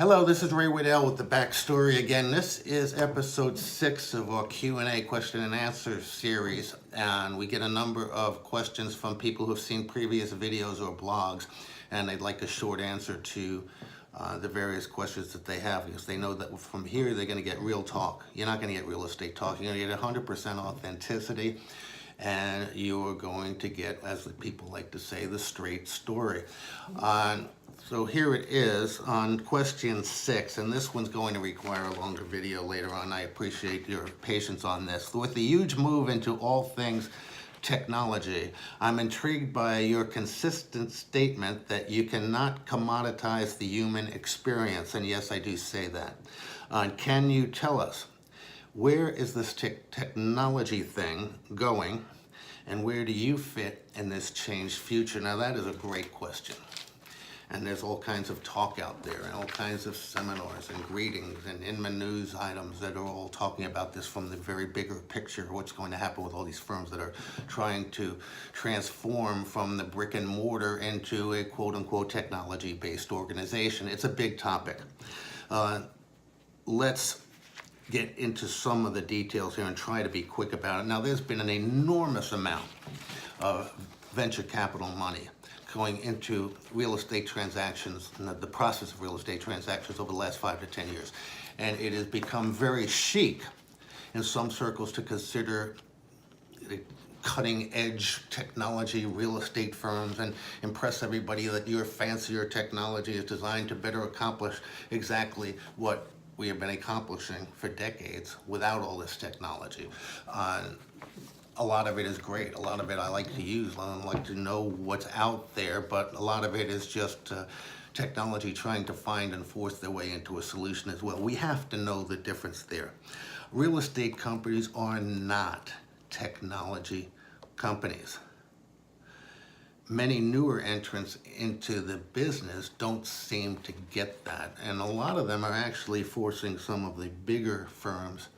Hello, this is Ray Wedell with the Backstory again. This is episode 6 of our Q&A question and answer series, and we get a number of questions from people who have seen previous videos or blogs, and they'd like a short answer to the various questions that they have, because they know that from here they're going to get real talk. You're not going to get real estate talk. You're going to get 100% authenticity, and you're going to get, as the people like to say, the straight story. So here it is on question 6, and this one's going to require a longer video later on. I appreciate your patience on this. With the huge move into all things technology, I'm intrigued by your consistent statement that you cannot commoditize the human experience. And yes, I do say that. Can you tell us, where is this technology thing going, and where do you fit in this changed future? Now, that is a great question. And there's all kinds of talk out there, and all kinds of seminars and greetings and Inman news items that are all talking about this from the very bigger picture, what's going to happen with all these firms that are trying to transform from the brick and mortar into a quote-unquote technology-based organization. It's a big topic. Let's get into some of the details here and try to be quick about it. Now, there's been an enormous amount of venture capital money going into real estate transactions, the process of real estate transactions over the last 5 to 10 years. And it has become very chic in some circles to consider cutting edge technology real estate firms and impress everybody that your fancier technology is designed to better accomplish exactly what we have been accomplishing for decades without all this technology. A lot of it is great. A lot of it I like to use. I like to know what's out there, but a lot of it is just technology trying to find and force their way into a solution as well. We have to know the difference there. Real estate companies are not technology companies. Many newer entrants into the business don't seem to get that, and a lot of them are actually forcing some of the bigger firms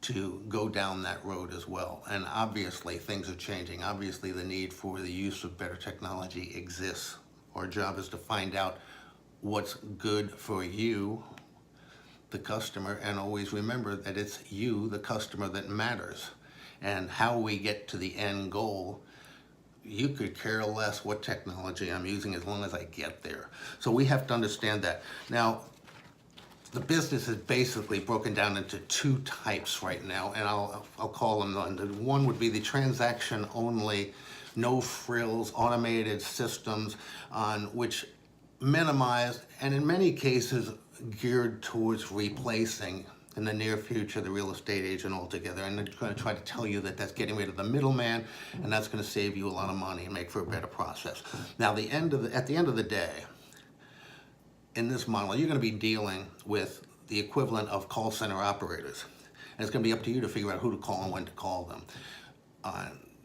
to go down that road as well. And obviously things are changing. Obviously the need for the use of better technology exists. Our job is to find out what's good for you, the customer, and always remember that it's you, the customer, that matters. And how we get to the end goal, you could care less what technology I'm using as long as I get there. So we have to understand that. Now, the business is basically broken down into 2 types right now, and I'll call them. One would be the transaction only, no frills, automated systems on which minimize, and in many cases geared towards replacing in the near future the real estate agent altogether. And they're going to try to tell you that that's getting rid of the middleman, and that's going to save you a lot of money and make for a better process. Now, at the end of the day, in this model, you're going to be dealing with the equivalent of call center operators. And it's going to be up to you to figure out who to call and when to call them.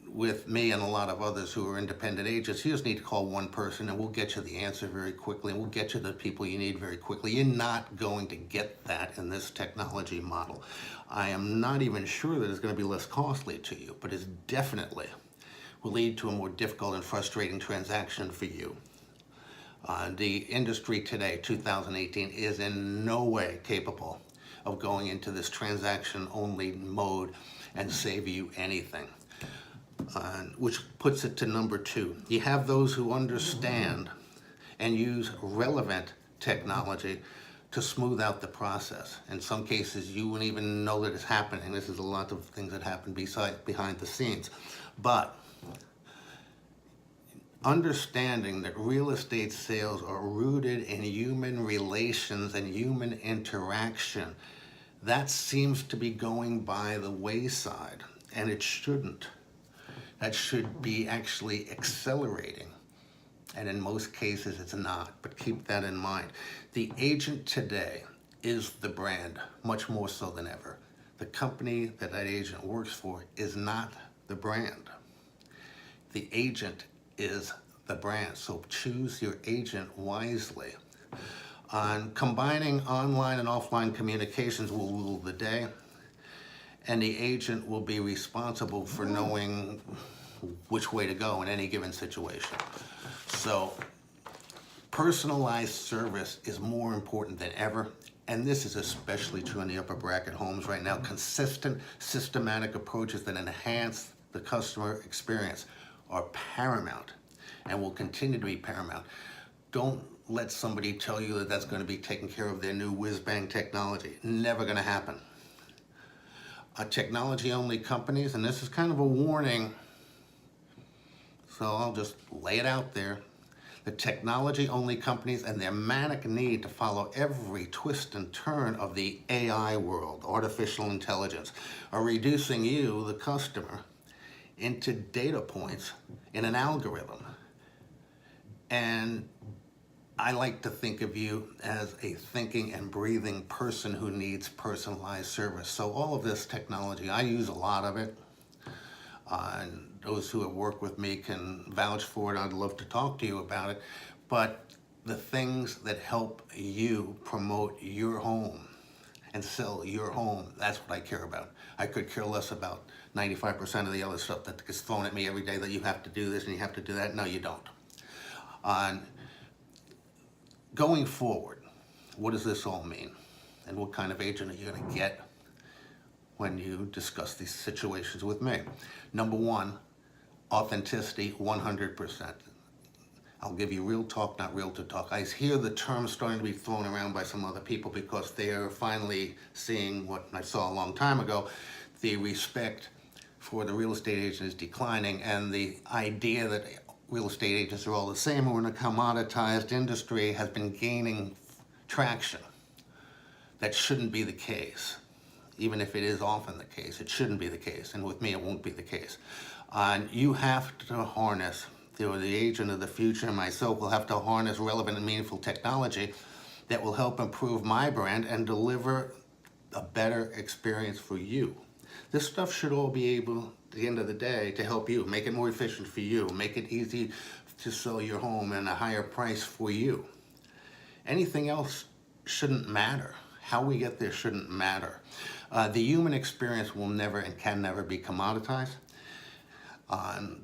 With me and a lot of others who are independent agents, you just need to call one person and we'll get you the answer very quickly, and we'll get you the people you need very quickly. You're not going to get that in this technology model. I am not even sure that it's going to be less costly to you, but it definitely will lead to a more difficult and frustrating transaction for you. The industry today, 2018, is in no way capable of going into this transaction-only mode and save you anything, which puts it to number 2. You have those who understand and use relevant technology to smooth out the process. In some cases, you wouldn't even know that it's happening. This is a lot of things that happen behind the scenes. But understanding that real estate sales are rooted in human relations and human interaction, that seems to be going by the wayside, and it shouldn't. That should be actually accelerating, and in most cases it's not, but keep that in mind. The agent today is the brand, much more so than ever. The company that agent works for is not the brand. The agent is the brand, so choose your agent wisely. Combining online and offline communications will rule the day, and the agent will be responsible for knowing which way to go in any given situation. So Personalized service is more important than ever, and this is especially true in the upper bracket homes right now. Consistent, systematic approaches that enhance the customer experience are paramount and will continue to be paramount. Don't let somebody tell you that that's going to be taken care of their new whiz-bang technology. Never going to happen. Technology-only companies, and this is kind of a warning, so I'll just lay it out there. The technology-only companies and their manic need to follow every twist and turn of the AI world, artificial intelligence, are reducing you, the customer, into data points in an algorithm. And I like to think of you as a thinking and breathing person who needs personalized service. So all of this technology, I use a lot of it. And those who have worked with me can vouch for it. I'd love to talk to you about it. But the things that help you promote your home and sell your home, that's what I care about. I could care less about 95% of the other stuff that gets thrown at me every day, that you have to do this and you have to do that. No, you don't. Going forward, what does this all mean? And what kind of agent are you going to get when you discuss these situations with me? Number one, authenticity, 100%. I'll give you real talk, not real to talk. I hear the term starting to be thrown around by some other people because they are finally seeing what I saw a long time ago. The respect for the real estate agent is declining, and the idea that real estate agents are all the same, or in a commoditized industry, has been gaining traction. That shouldn't be the case. Even if it is often the case, it shouldn't be the case. And with me, it won't be the case. You have to harness, the agent of the future and myself will have to harness relevant and meaningful technology that will help improve my brand and deliver a better experience for you. This stuff should all be able, at the end of the day, to help you, make it more efficient for you, make it easy to sell your home and a higher price for you. Anything else shouldn't matter. How we get there shouldn't matter. The human experience will never and can never be commoditized.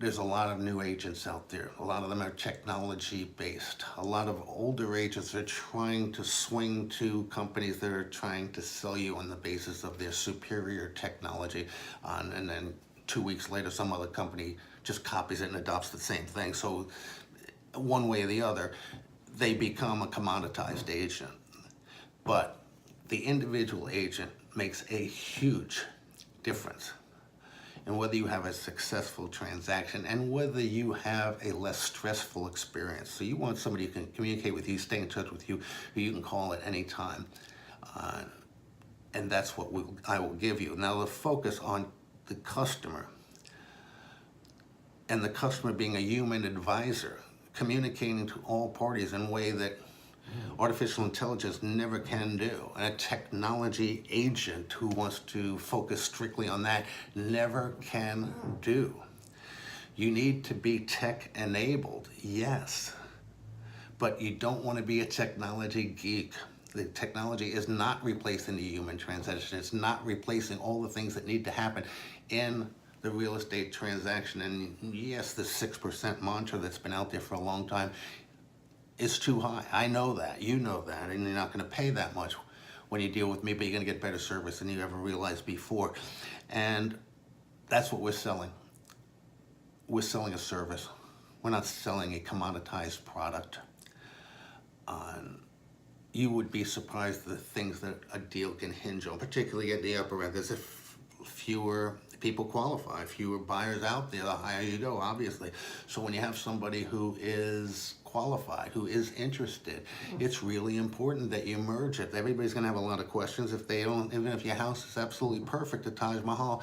There's a lot of new agents out there. A lot of them are technology-based. A lot of older agents are trying to swing to companies that are trying to sell you on the basis of their superior technology. And then 2 weeks later, some other company just copies it and adopts the same thing. So one way or the other, they become a commoditized agent. But the individual agent makes a huge difference in whether you have a successful transaction and whether you have a less stressful experience. So you want somebody who can communicate with you, stay in touch with you, who you can call at any time. And that's what I will give you. Now, the focus on the customer, and the customer being a human advisor, communicating to all parties in a way that artificial intelligence never can do. And a technology agent who wants to focus strictly on that never can do. You need to be tech-enabled, yes, but you don't want to be a technology geek. The technology is not replacing the human transaction. It's not replacing all the things that need to happen in the real estate transaction. And yes, the 6% mantra that's been out there for a long time is too high. I know that, you know that, and you're not going to pay that much when you deal with me, but you're going to get better service than you ever realized before. And that's what we're selling. We're selling a service. We're not selling a commoditized product. You would be surprised the things that a deal can hinge on, particularly at the upper end. There's fewer people qualify, fewer buyers out there, the higher you go, obviously. So when you have somebody who is qualified, who is interested, it's really important that you merge it. Everybody's going to have a lot of questions. If they don't, even if your house is absolutely perfect, the Taj Mahal,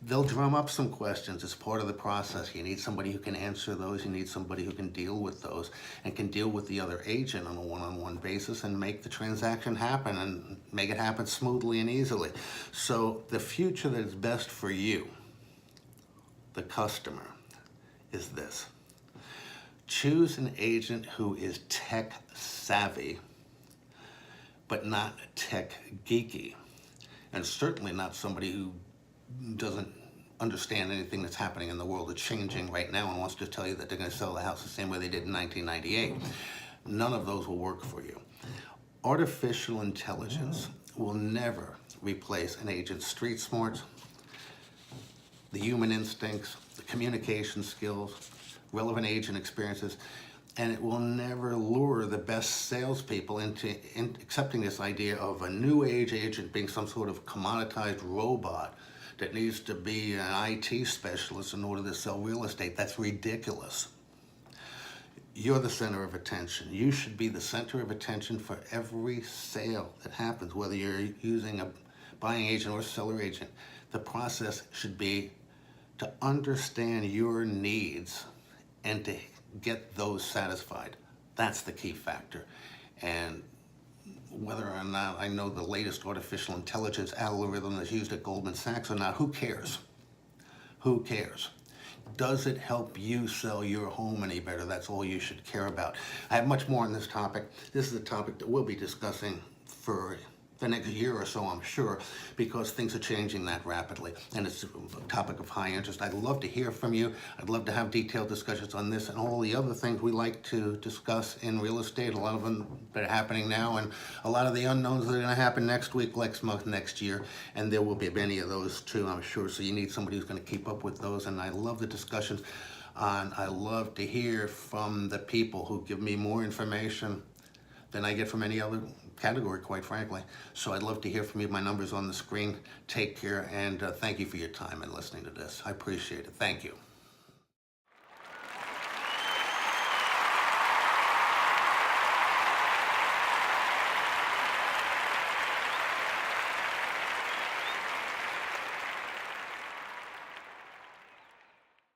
they'll drum up some questions. It's part of the process. You need somebody who can answer those. You need somebody who can deal with those and can deal with the other agent on a one-on-one basis and make the transaction happen and make it happen smoothly and easily. So the future that is best for you, the customer, is this. Choose an agent who is tech savvy, but not tech geeky, and certainly not somebody who doesn't understand anything that's happening in the world. That's changing right now and wants to tell you that they're going to sell the house the same way they did in 1998. None of those will work for you. Artificial intelligence will never replace an agent's street smarts, the human instincts, the communication skills, relevant agent experiences, and it will never lure the best salespeople into accepting this idea of a new age agent being some sort of commoditized robot that needs to be an IT specialist in order to sell real estate. That's ridiculous. You're the center of attention. You should be the center of attention for every sale that happens, whether you're using a buying agent or seller agent. The process should be to understand your needs and to get those satisfied. That's the key factor. And whether or not I know the latest artificial intelligence algorithm that's used at Goldman Sachs or not, who cares? Who cares? Does it help you sell your home any better? That's all you should care about. I have much more on this topic. This is a topic that we'll be discussing for the next year or so, I'm sure, because things are changing that rapidly, and it's a topic of high interest. I'd love to hear from you. I'd love to have detailed discussions on this and all the other things we like to discuss in real estate, a lot of them that are happening now, and a lot of the unknowns that are going to happen next week, next month, next year, and there will be many of those too, I'm sure, so you need somebody who's going to keep up with those, and I love the discussions, and I love to hear from the people who give me more information than I get from any other category, quite frankly. So I'd love to hear from you. My number's on the screen. Take care, and thank you for your time and listening to this. I appreciate it. Thank you.